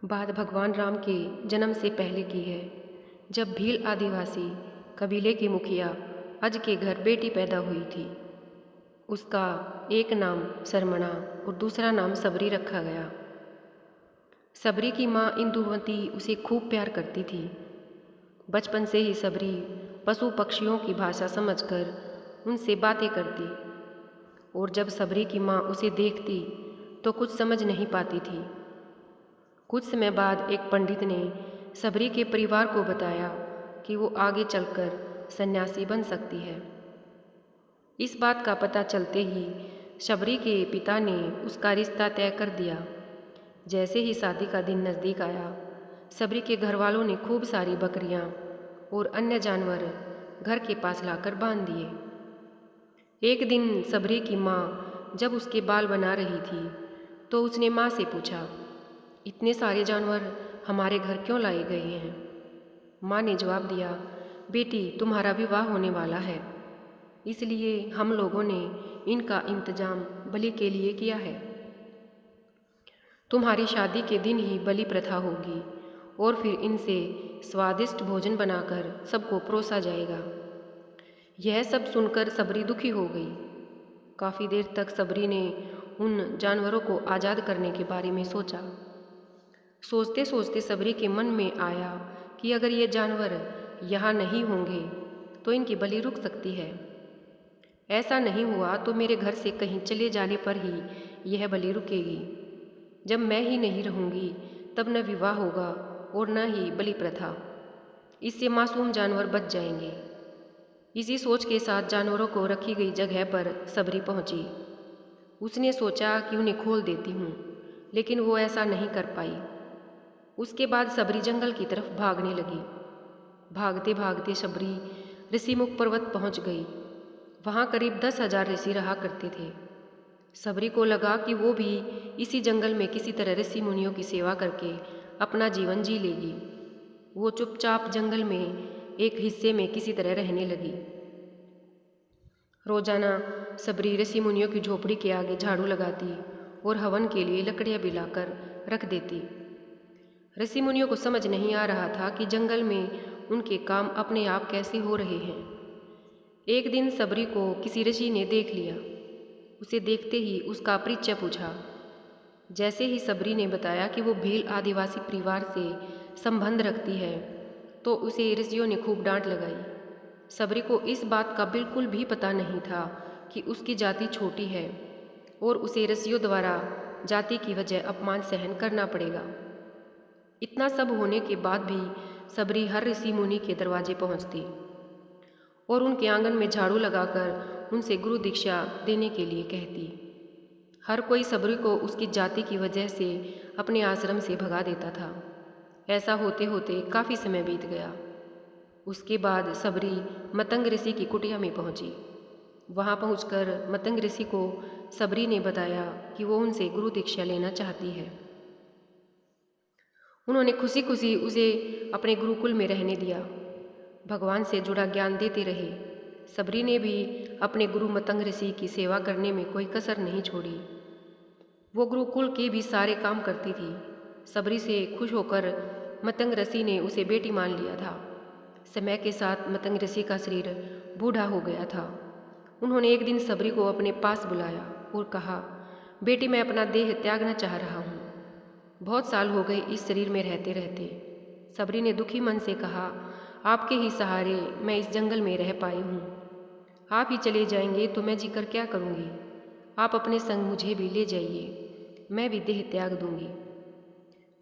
बात भगवान राम के जन्म से पहले की है, जब भील आदिवासी कबीले के मुखिया अज के घर बेटी पैदा हुई थी। उसका एक नाम सरमणा और दूसरा नाम सबरी रखा गया। सबरी की माँ इंदुमती उसे खूब प्यार करती थी। बचपन से ही सबरी पशु पक्षियों की भाषा समझकर उनसे बातें करती और जब सबरी की माँ उसे देखती तो कुछ समझ नहीं पाती थी। कुछ समय बाद एक पंडित ने सबरी के परिवार को बताया कि वो आगे चलकर सन्यासी बन सकती है। इस बात का पता चलते ही सबरी के पिता ने उसका रिश्ता तय कर दिया। जैसे ही शादी का दिन नज़दीक आया, सबरी के घर वालों ने खूब सारी बकरियां और अन्य जानवर घर के पास लाकर बांध दिए। एक दिन सबरी की माँ जब उसके बाल बना रही थी तो उसने माँ से पूछा, इतने सारे जानवर हमारे घर क्यों लाए गए हैं? माँ ने जवाब दिया, बेटी तुम्हारा विवाह होने वाला है, इसलिए हम लोगों ने इनका इंतजाम बलि के लिए किया है। तुम्हारी शादी के दिन ही बलि प्रथा होगी और फिर इनसे स्वादिष्ट भोजन बनाकर सबको परोसा जाएगा। यह सब सुनकर सबरी दुखी हो गई। काफ़ी देर तक सबरी ने उन जानवरों को आज़ाद करने के बारे में सोचा। सोचते सोचते सबरी के मन में आया कि अगर ये जानवर यहाँ नहीं होंगे तो इनकी बलि रुक सकती है। ऐसा नहीं हुआ तो मेरे घर से कहीं चले जाने पर ही यह बलि रुकेगी। जब मैं ही नहीं रहूँगी तब न विवाह होगा और न ही बलि प्रथा। इससे मासूम जानवर बच जाएंगे। इसी सोच के साथ जानवरों को रखी गई जगह पर सबरी पहुँची। उसने सोचा कि उन्हें खोल देती हूँ, लेकिन वो ऐसा नहीं कर पाई। उसके बाद सबरी जंगल की तरफ भागने लगी। भागते भागते सबरी ऋषिमुख पर्वत पहुंच गई। वहां करीब 10,000 ऋषि रहा करते थे। सबरी को लगा कि वो भी इसी जंगल में किसी तरह ऋषि मुनियों की सेवा करके अपना जीवन जी लेगी। वो चुपचाप जंगल में एक हिस्से में किसी तरह रहने लगी। रोजाना सबरी ऋषि मुनियों की झोपड़ी के आगे झाड़ू लगाती और हवन के लिए लकड़ियां भी लाकर रख देती। ऋषि मुनियों को समझ नहीं आ रहा था कि जंगल में उनके काम अपने आप कैसे हो रहे हैं। एक दिन सबरी को किसी ऋषि ने देख लिया। उसे देखते ही उसका परिचय पूछा। जैसे ही सबरी ने बताया कि वो भील आदिवासी परिवार से संबंध रखती है तो उसे ऋषियों ने खूब डांट लगाई। सबरी को इस बात का बिल्कुल भी पता नहीं था कि उसकी जाति छोटी है और उसे ऋषियों द्वारा जाति की वजह अपमान सहन करना पड़ेगा। इतना सब होने के बाद भी सबरी हर ऋषि मुनि के दरवाजे पहुंचती और उनके आंगन में झाड़ू लगाकर उनसे गुरु दीक्षा देने के लिए कहती। हर कोई सबरी को उसकी जाति की वजह से अपने आश्रम से भगा देता था। ऐसा होते होते काफ़ी समय बीत गया। उसके बाद सबरी मतंग ऋषि की कुटिया में पहुंची। वहां पहुंचकर मतंग ऋषि को सबरी ने बताया कि वो उनसे गुरु दीक्षा लेना चाहती है। उन्होंने खुशी खुशी उसे अपने गुरुकुल में रहने दिया। भगवान से जुड़ा ज्ञान देते रहे। सबरी ने भी अपने गुरु मतंग ऋषि की सेवा करने में कोई कसर नहीं छोड़ी। वो गुरुकुल के भी सारे काम करती थी। सबरी से खुश होकर मतंग ऋषि ने उसे बेटी मान लिया था। समय के साथ मतंग ऋषि का शरीर बूढ़ा हो गया था। उन्होंने एक दिन सबरी को अपने पास बुलाया और कहा, बेटी मैं अपना देह त्यागना चाह रहा हूँ। बहुत साल हो गए इस शरीर में रहते रहते। सबरी ने दुखी मन से कहा, आपके ही सहारे मैं इस जंगल में रह पाई हूँ। आप ही चले जाएंगे तो मैं जीकर क्या करूँगी? आप अपने संग मुझे भी ले जाइए, मैं भी देह त्याग दूंगी।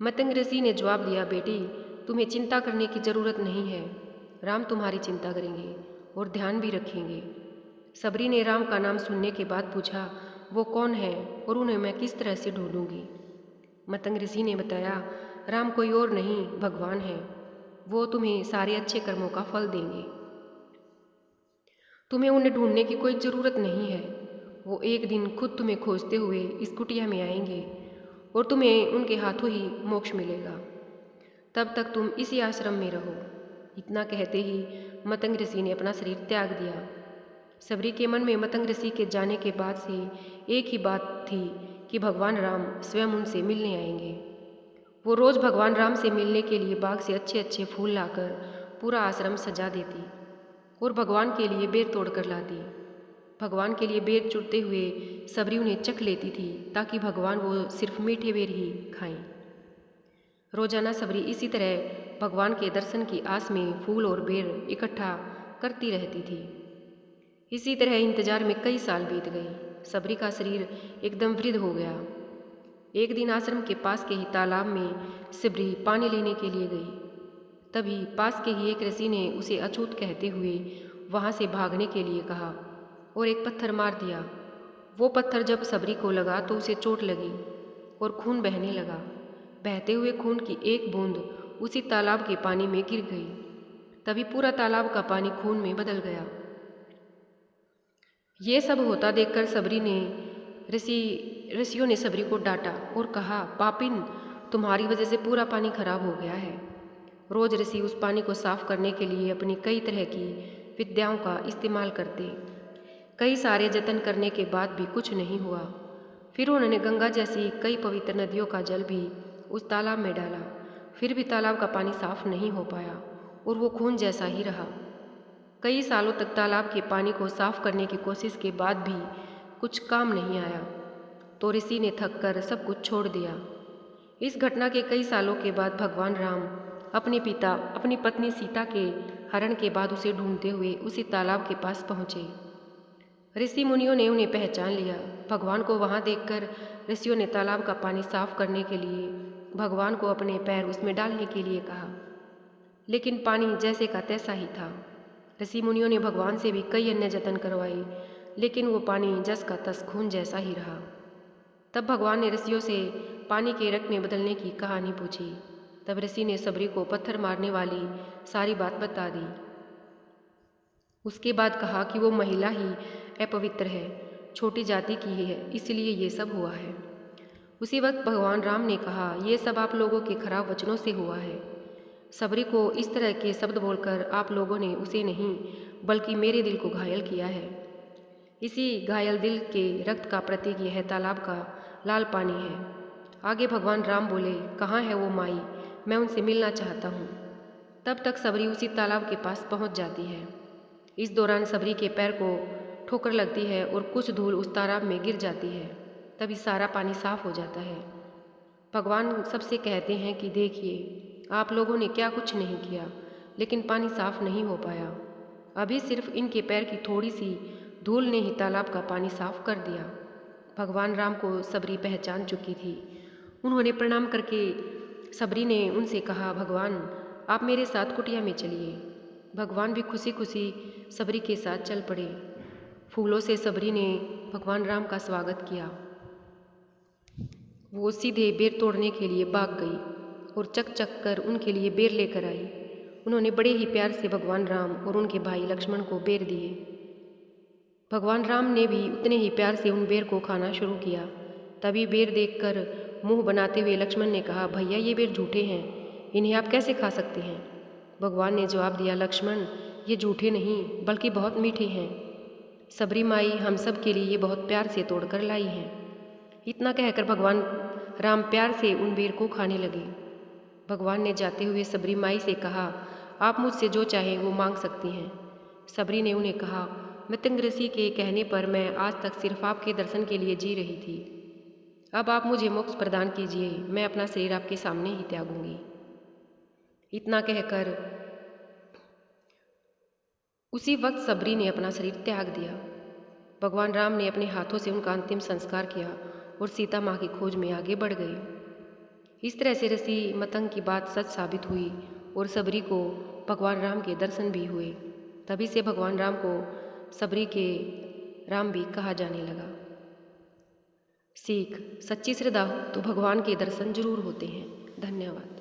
मतंग ऋषि ने जवाब दिया, बेटी तुम्हें चिंता करने की जरूरत नहीं है। राम तुम्हारी चिंता करेंगे और ध्यान भी रखेंगे। सबरी ने राम का नाम सुनने के बाद पूछा, वो कौन है और उन्हें मैं किस तरह से ढूंढूंगी? मतंग ऋषि ने बताया, राम कोई और नहीं भगवान है। वो तुम्हें सारे अच्छे कर्मों का फल देंगे। तुम्हें उन्हें ढूंढने की कोई ज़रूरत नहीं है। वो एक दिन खुद तुम्हें खोजते हुए इस कुटिया में आएंगे और तुम्हें उनके हाथों ही मोक्ष मिलेगा। तब तक तुम इसी आश्रम में रहो। इतना कहते ही मतंग ऋषि ने अपना शरीर त्याग दिया। सबरी के मन में मतंग ऋषि के जाने के बाद से एक ही बात थी कि भगवान राम स्वयं उनसे मिलने आएंगे। वो रोज़ भगवान राम से मिलने के लिए बाग से अच्छे अच्छे फूल लाकर पूरा आश्रम सजा देती और भगवान के लिए बेर तोड़ कर लाती। भगवान के लिए बेर चुनते हुए सबरी उन्हें चख लेती थी ताकि भगवान वो सिर्फ मीठे बेर ही खाएं। रोजाना सबरी इसी तरह भगवान के दर्शन की आस में फूल और बेर इकट्ठा करती रहती थी। इसी तरह इंतजार में कई साल बीत गए। सबरी का शरीर एकदम वृद्ध हो गया। एक दिन आश्रम के पास के ही तालाब में सबरी पानी लेने के लिए गई। तभी पास के ही एक ऋषि ने उसे अछूत कहते हुए वहां से भागने के लिए कहा और एक पत्थर मार दिया। वो पत्थर जब सबरी को लगा तो उसे चोट लगी और खून बहने लगा। बहते हुए खून की एक बूंद उसी तालाब के पानी में गिर गई। तभी पूरा तालाब का पानी खून में बदल गया। ये सब होता देखकर सबरी ने ऋषियों ने सबरी को डांटा और कहा, पापिन, तुम्हारी वजह से पूरा पानी खराब हो गया है। रोज ऋषि उस पानी को साफ करने के लिए अपनी कई तरह की विद्याओं का इस्तेमाल करते। कई सारे जतन करने के बाद भी कुछ नहीं हुआ। फिर उन्होंने गंगा जैसी कई पवित्र नदियों का जल भी उस तालाब में डाला, फिर भी तालाब का पानी साफ नहीं हो पाया और वो खून जैसा ही रहा। कई सालों तक तालाब के पानी को साफ करने की कोशिश के बाद भी कुछ काम नहीं आया तो ऋषि ने थक कर सब कुछ छोड़ दिया। इस घटना के कई सालों के बाद भगवान राम अपने पिता अपनी पत्नी सीता के हरण के बाद उसे ढूंढते हुए उसी तालाब के पास पहुँचे। ऋषि मुनियों ने उन्हें पहचान लिया। भगवान को वहां देखकर ऋषियों ने तालाब का पानी साफ करने के लिए भगवान को अपने पैर उसमें डालने के लिए कहा, लेकिन पानी जैसे का तैसा ही था। ऋषि मुनियों ने भगवान से भी कई अन्य जतन करवाए, लेकिन वो पानी जस का तस खून जैसा ही रहा। तब भगवान ने ऋषियों से पानी के रंग में बदलने की कहानी पूछी। तब ऋषि ने सबरी को पत्थर मारने वाली सारी बात बता दी। उसके बाद कहा कि वो महिला ही अपवित्र है, छोटी जाति की ही है, इसलिए ये सब हुआ है। उसी वक्त भगवान राम ने कहा, ये सब आप लोगों के खराब वचनों से हुआ है। सबरी को इस तरह के शब्द बोलकर आप लोगों ने उसे नहीं बल्कि मेरे दिल को घायल किया है। इसी घायल दिल के रक्त का प्रतीक यह तालाब का लाल पानी है। आगे भगवान राम बोले, कहाँ है वो माई, मैं उनसे मिलना चाहता हूँ। तब तक सबरी उसी तालाब के पास पहुँच जाती है। इस दौरान सबरी के पैर को ठोकर लगती है और कुछ धूल उस तालाब में गिर जाती है। तभी सारा पानी साफ हो जाता है। भगवान सबसे कहते हैं कि देखिए, आप लोगों ने क्या कुछ नहीं किया, लेकिन पानी साफ नहीं हो पाया। अभी सिर्फ इनके पैर की थोड़ी सी धूल ने ही तालाब का पानी साफ कर दिया। भगवान राम को सबरी पहचान चुकी थी। उन्होंने प्रणाम करके सबरी ने उनसे कहा, भगवान, आप मेरे साथ कुटिया में चलिए। भगवान भी खुशी खुशी सबरी के साथ चल पड़े। फूलों से सबरी ने भगवान राम का स्वागत किया। वो सीधे बेर तोड़ने के लिए भाग गई और चक चक कर उनके लिए बेर लेकर आई। उन्होंने बड़े ही प्यार से भगवान राम और उनके भाई लक्ष्मण को बेर दिए। भगवान राम ने भी उतने ही प्यार से उन बेर को खाना शुरू किया। तभी बेर देखकर मुंह बनाते हुए लक्ष्मण ने कहा, भैया, ये बेर झूठे हैं, इन्हें आप कैसे खा सकते हैं? भगवान ने जवाब दिया, लक्ष्मण, ये झूठे नहीं बल्कि बहुत मीठे हैं। सबरी माई हम सब के लिए ये बहुत प्यार से तोड़कर लाई हैं। इतना कहकर भगवान राम प्यार से उन बेर को खाने लगे। भगवान ने जाते हुए सबरी माई से कहा, आप मुझसे जो चाहें वो मांग सकती हैं। सबरी ने उन्हें कहा, मृत्यंग ऋषि के कहने पर मैं आज तक सिर्फ आपके दर्शन के लिए जी रही थी। अब आप मुझे मोक्ष प्रदान कीजिए, मैं अपना शरीर आपके सामने ही त्यागूंगी। इतना कहकर उसी वक्त सबरी ने अपना शरीर त्याग दिया। भगवान राम ने अपने हाथों से उनका अंतिम संस्कार किया और सीता माँ की खोज में आगे बढ़ गए। इस तरह से ऋषि मतंग की बात सच साबित हुई और सबरी को भगवान राम के दर्शन भी हुए। तभी से भगवान राम को सबरी के राम भी कहा जाने लगा। सीख, सच्ची श्रद्धा हो तो भगवान के दर्शन जरूर होते हैं। धन्यवाद।